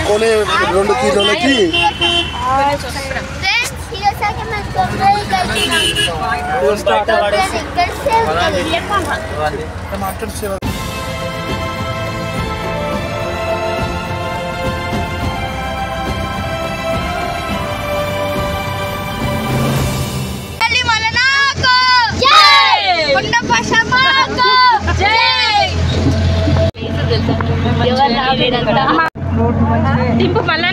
కొనే 2 కిలోలకి దింపు మళ్ళా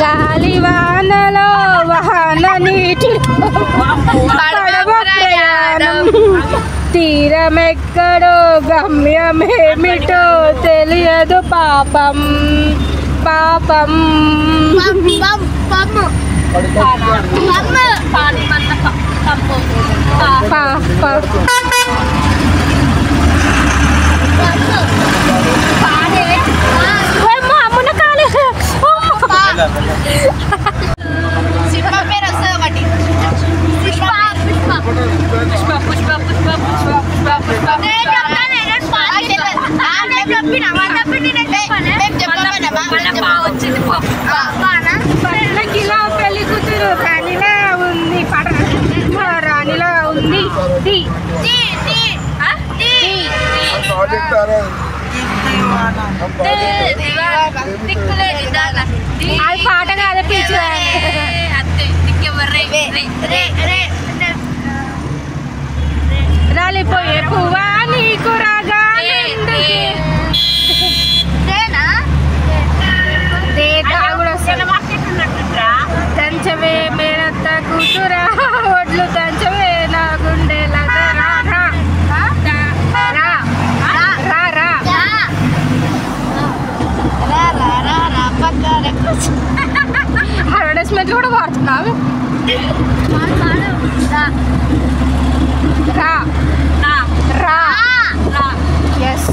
గాలివానలో వాహన నీటి ప్రయాణం తీరమెక్కడో గమ్యమేమిటో తెలియదు పాపం పాపం పెళ్లి కూతురు రాణిలా ఉంది రాణిలా ఉంది అది పాట కాదు పిచ్చి రాలిపోయే పువ్వా నీకు రాగా దంచవే మేనత్త కూతురా ఒడ్లు దంచవే నా గుండె అడ్వర్టైజ్మెంట్లు కూడా వాడుతున్నావు రా రా ఎస్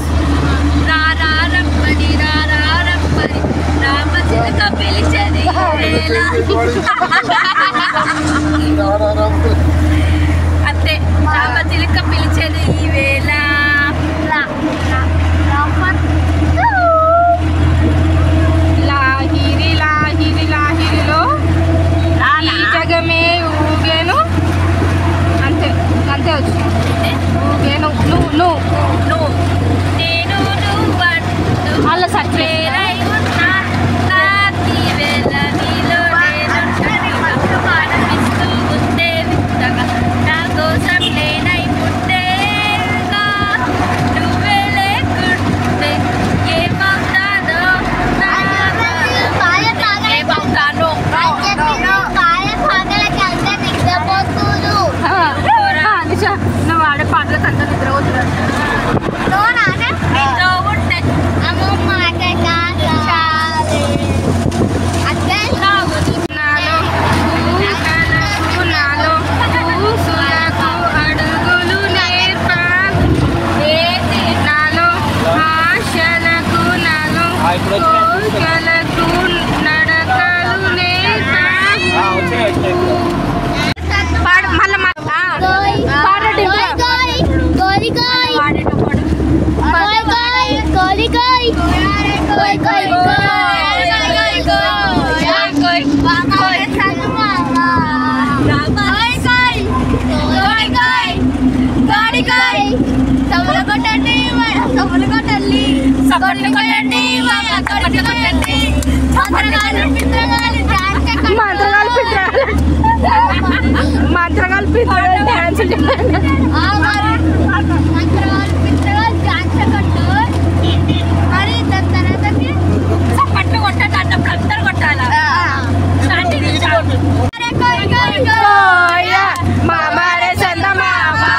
అంతే రామచిలుక పిలిచేది ఈ వేళ లాహిరి లాహిరి లాహిరిలో ఈ జగమే ఊగేను అంతే అంతే వచ్చిన ఊగేను నువ్వు నేను అలా సర్చ్ నా కోసం నేనై పుట్టే మంత్రగాలు పిత్రగాలు డాన్స్ మరి దాని తర్వాత పట్టు కొట్టాలి అన్నప్పుడు అందరు కొట్టాలి మామారే చంద మామా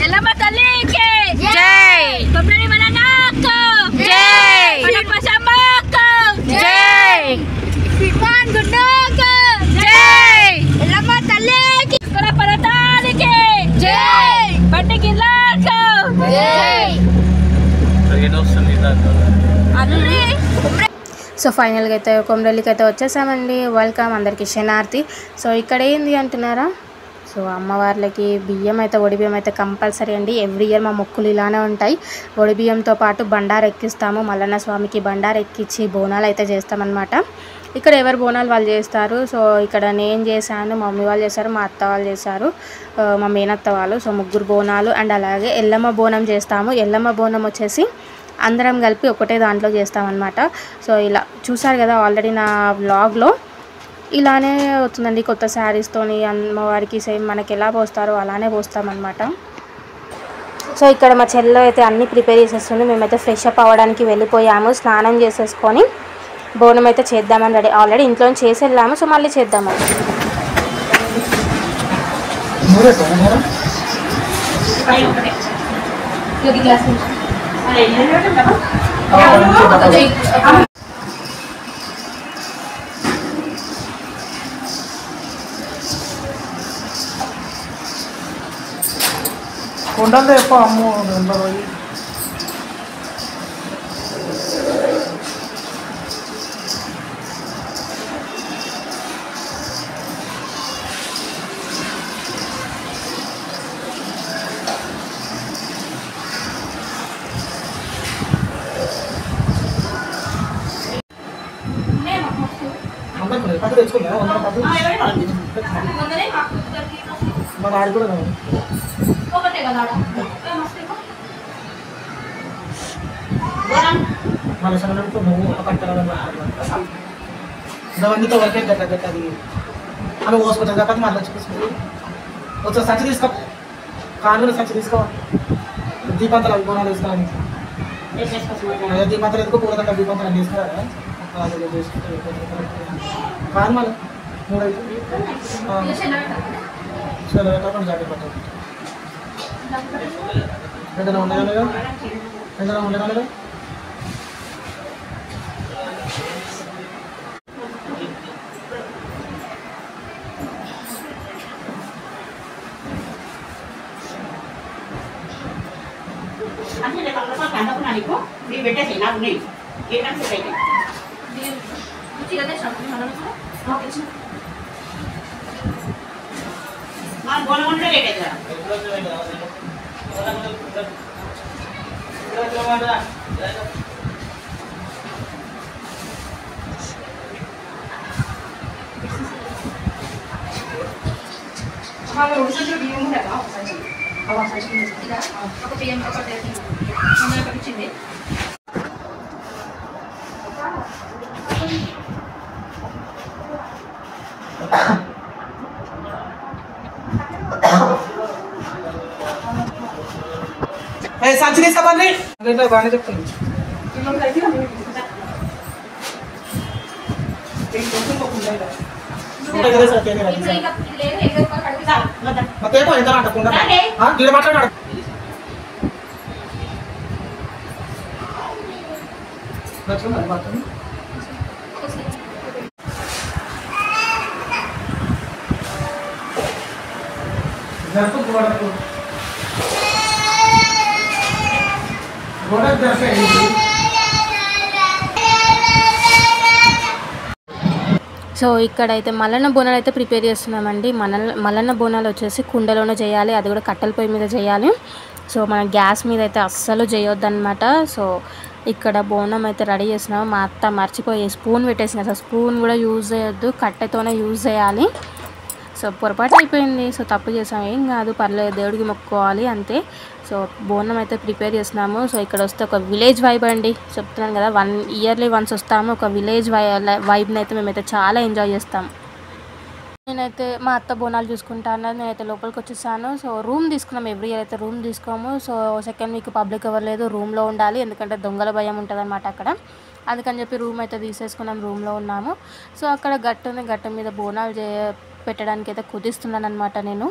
ఎల్లమ్మ తల్లికి జై కొబ్బరి మలనాకు జై పనపసమ్మకు జై సిమాన్ గుడ్డకు జై ఎల్లమ్మ తల్లికి పరపరతానికి జై పట్టికిల్లాకు జై సో ఫైనల్గా అయితే కొమరలికి అయితే వచ్చేసామండి. వెల్కమ్ అందరికీ శనార్థి. సో ఇక్కడ ఏంది అంటున్నారా, సో అమ్మవార్లకి బియ్యం అయితే ఒడిబియ్యం అయితే కంపల్సరీ అండి. ఎవ్రీ ఇయర్ మా మొక్కులు ఇలానే ఉంటాయి. ఒడిబియ్యంతో పాటు బండారు ఎక్కిస్తాము. మల్లన్న స్వామికి బండారు ఎక్కించి బోనాలు అయితే చేస్తామన్నమాట. ఇక్కడ ఎవరు బోనాలు వాళ్ళు చేస్తారు. సో ఇక్కడ నేను చేశాను, మా మమ్మీ వాళ్ళు చేశారు, మా అత్త వాళ్ళు చేశారు, మా మేనత్త వాళ్ళు. సో ముగ్గురు బోనాలు అండ్ అలాగే ఎల్లమ్మ బోనం చేస్తాము. ఎల్లమ్మ బోనం వచ్చేసి అందరం కలిపి ఒకటే దాంట్లో చేస్తామన్నమాట. సో ఇలా చూసారు కదా ఆల్రెడీ నా వ్లాగ్లో ఇలానే అవుతుందండి. కొత్త శారీస్తోని అమ్మవారికి సేమ్ మనకి ఎలా పోస్తారో అలానే పోస్తామన్నమాట. సో ఇక్కడ మా చెల్లెలు అయితే అన్నీ ప్రిపేర్ చేసేస్తుంది. మేమైతే ఫ్రెష్ అప్ అవ్వడానికి వెళ్ళిపోయాము. స్నానం చేసేసుకొని బోనం అయితే చేద్దామని రెడీ. ఆల్రెడీ ఇంట్లో చేసి వెళ్ళాము. సో మళ్ళీ చేద్దామని ఉండాలి ఎప్ప అమ్ము నెంబర్ పట్టు తెచ్చుకున్నా మన ఆడి కూడా మన సమయంలో నువ్వు ఒక కట్టడంతో వరకే అది ఆమె పోసుకుంటాం కాబట్టి మళ్ళీ చూసుకుంది వచ్చే సంచి తీసుకో కానుగోలు సంచి తీసుకో దీపాంతలు అభిమానాలు తీసుకోవాలి దీపాంతలు ఎందుకు పూలదండ దీపాంతలు తీసుకోవాలి కాదు మళ్ళీ మూడైతే సరే జాగ్రత్త పట్టాలి ఏదైనా ఉండగా లేదా ఏదైనా ఉండగా లేదా పెట్టేసి నాకు ఉన్నాయి సంచి తీసుకోండి బాగానే చెప్తాను ఎంత అంటకుండా మాట్లాడాడు సో సో ఇక్కడైతే మల్లన్న బోనాలు అయితే ప్రిపేర్ చేస్తున్నామండి. మల్లన్న బోనాలు వచ్చేసి కుండలోనే చేయాలి, అది కూడా కట్టెల పొయ్యి మీద చేయాలి. సో మనం గ్యాస్ మీద అయితే అస్సలు చేయొద్దన్నమాట. సో ఇక్కడ బోనం అయితే రెడీ చేసినాము. మా అత్త మర్చిపోయి స్పూన్ పెట్టేసిన, అసలు స్పూన్ కూడా యూజ్ చేయొద్దు, కట్టెతోనే యూజ్ చేయాలి. సో పొరపాటు అయిపోయింది. సో తప్పు చేసాము, ఏం కాదు, పర్లేదు, దేవుడికి మొక్కుకోవాలి అంతే. సో బోనం అయితే ప్రిపేర్ చేస్తున్నాము. సో ఇక్కడ వస్తే ఒక విలేజ్ వైబ్ అండి, చెప్తున్నాను కదా, ఇయర్లీ వన్స్ వస్తాము. ఒక విలేజ్ వైబ్ని అయితే మేమైతే చాలా ఎంజాయ్ చేస్తాం. నేనైతే మా అత్త బోనాలు చూసుకుంటాను, నేనైతే లోపలికి వచ్చేసాను. సో రూమ్ తీసుకున్నాం, ఎవ్రీ ఇయర్ అయితే రూమ్ తీసుకోము. సో సెకండ్ వీక్ పబ్లిక్ ఎవరు లేదు, రూమ్లో ఉండాలి, ఎందుకంటే దొంగల భయం ఉంటుంది అన్నమాట అక్కడ. అందుకని చెప్పి రూమ్ అయితే తీసేసుకున్నాం, రూమ్లో ఉన్నాము. సో అక్కడ గట్టు ఉంది, గట్టు మీద బోనాలు పెట్టడానికి అయితే కుదిస్తున్నాను అనమాట నేను.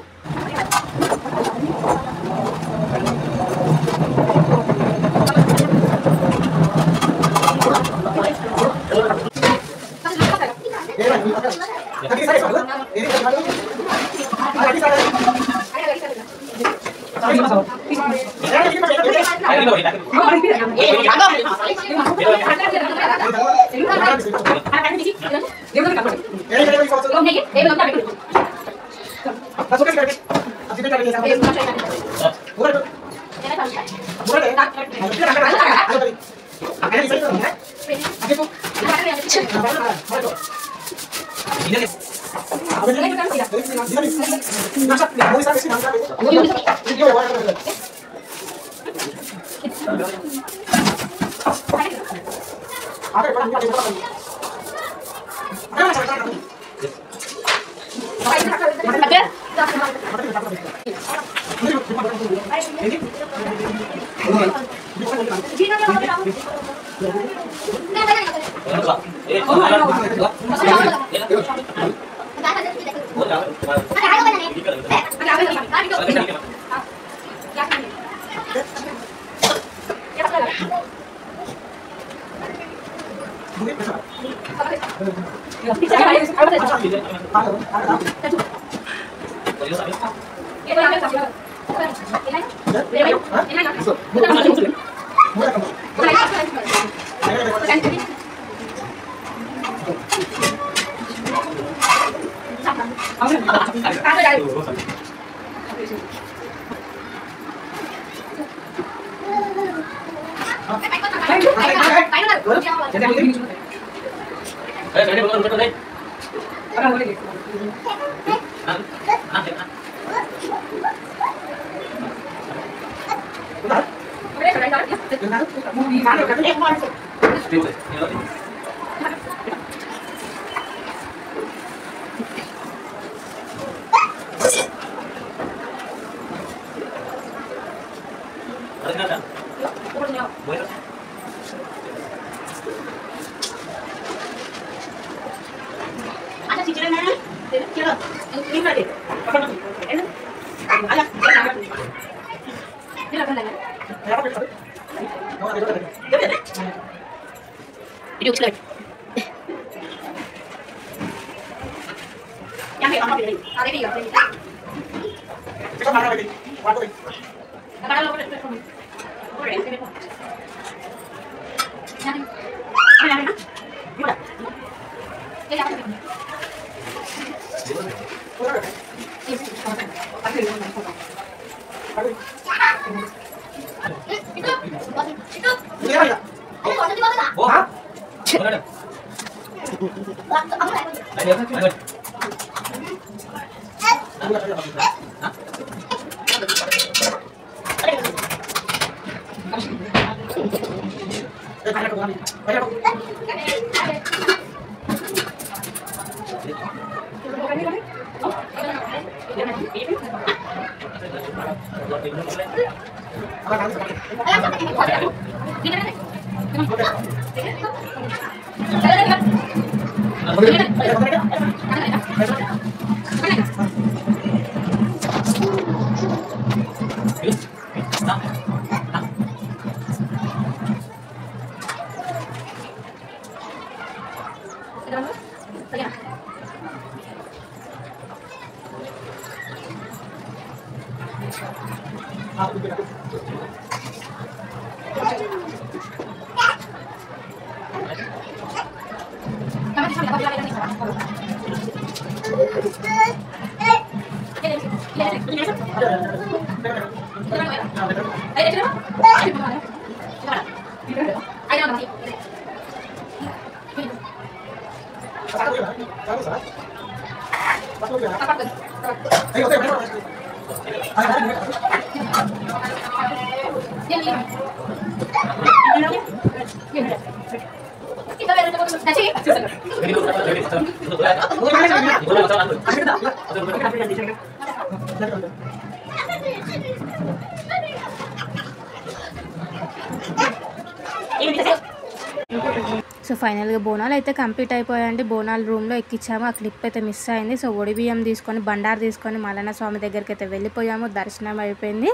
సో ఫైనల్గా బోనాలు అయితే కంప్లీట్ అయిపోయాయండి. బోనాలు రూమ్లో ఎక్కించాము. ఆ క్లిప్ అయితే మిస్ అయింది. సో ఒడి బియ్యం తీసుకొని బండారు తీసుకొని మల్లన్న స్వామి దగ్గరికి అయితే వెళ్ళిపోయాము. దర్శనం అయిపోయింది.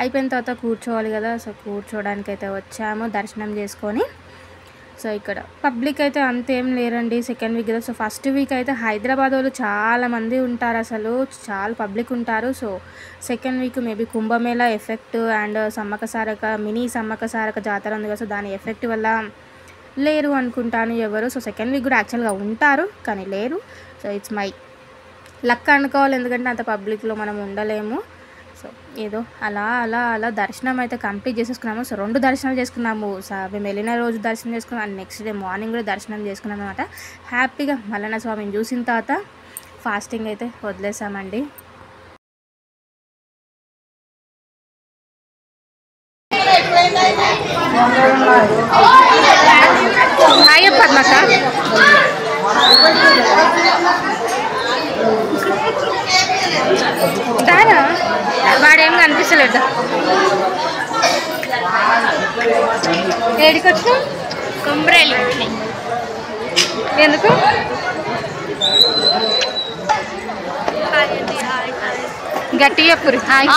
అయిపోయిన తర్వాత కూర్చోవాలి కదా, సో కూర్చోవడానికి అయితే వచ్చాము దర్శనం చేసుకొని. సో ఇక్కడ పబ్లిక్ అయితే అంతేం లేరండి సెకండ్ వీక్ కదా. సో ఫస్ట్ వీక్ అయితే హైదరాబాద్ వాళ్ళు చాలామంది ఉంటారు, అసలు చాలా పబ్లిక్ ఉంటారు. So second week maybe Kumbh Mela effect and Sammakka Sarakka mini Sammakka Sarakka Jatara ఉంది కదా, సో దాని ఎఫెక్ట్ వల్ల లేరు అనుకుంటాను ఎవరు. సో సెకండ్ వీక్ కూడా యాక్చువల్గా ఉంటారు కానీ లేరు. సో ఇట్స్ మై లక్ అనుకోవాలి, ఎందుకంటే అంత పబ్లిక్లో మనం ఉండలేము. సో ఏదో అలా అలా అలా దర్శనం అయితే కంప్లీట్ చేసేసుకున్నాము. సో 2 దర్శనాలు చేసుకున్నాము. మేము వెళ్ళిన రోజు దర్శనం చేసుకున్నాం అండ్ నెక్స్ట్ డే మార్నింగ్ కూడా దర్శనం చేసుకున్నాం అనమాట. హ్యాపీగా మల్లన్న స్వామిని చూసిన తర్వాత ఫాస్టింగ్ అయితే వదిలేసామండి. హాయ్ పద్మక్క, దారా వాడేం కనిపిస్తలేదు. ఏడికొచ్చు కొమ్రేలి ఎందుకు? గట్టి చెప్పురు. హాయ్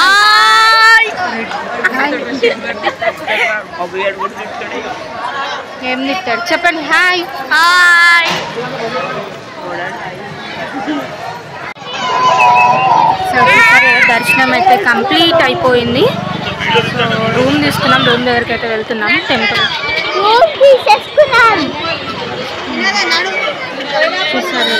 ఏం తిట్టాడు చెప్పండి. Hi hi. సో సరే దర్శనం అయితే కంప్లీట్ అయిపోయింది. సో రూమ్ తీసుకున్నాం, రూమ్ దగ్గరికి అయితే వెళ్తున్నాం. టెంపుల్ చూసారు.